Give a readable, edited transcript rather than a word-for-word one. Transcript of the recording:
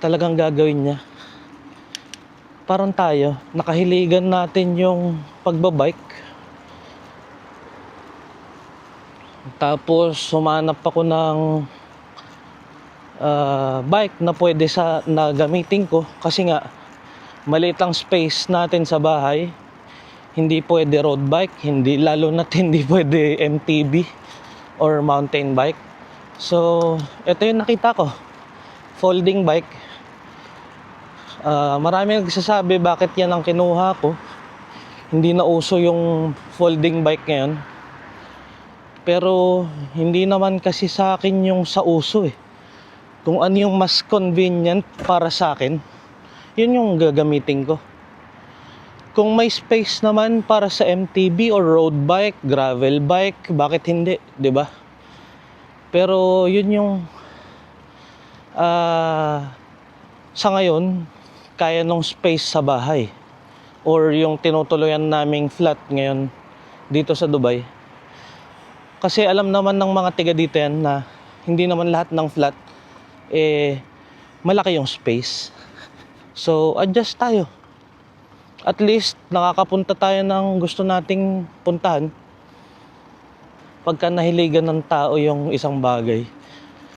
talagang gagawin niya. Parang tayo, nakahiligan natin yung pagbabike. Tapos sumanap ako ng bike na pwede na gamitin ko kasi nga maliit lang space natin sa bahay. Hindi pwede road bike, lalo na hindi pwede MTB or mountain bike. So, ito yung nakita ko, folding bike. Marami nagsasabi bakit yan ang kinuha ko. Hindi na uso yung folding bike ngayon. Pero hindi naman kasi sa akin yung sa uso eh. Kung ano yung mas convenient para sa akin, yun yung gagamitin ko. Kung may space naman para sa MTB or road bike, gravel bike, bakit hindi, 'di ba? Pero yun yung sa ngayon kaya nung space sa bahay or yung tinutuluyan naming flat ngayon dito sa Dubai. Kasi alam naman ng mga tiga dito yan na hindi naman lahat ng flat malaki yung space. So adjust tayo. At least nakakapunta tayo ng gusto nating puntahan pagka nahiligan ng tao yung isang bagay.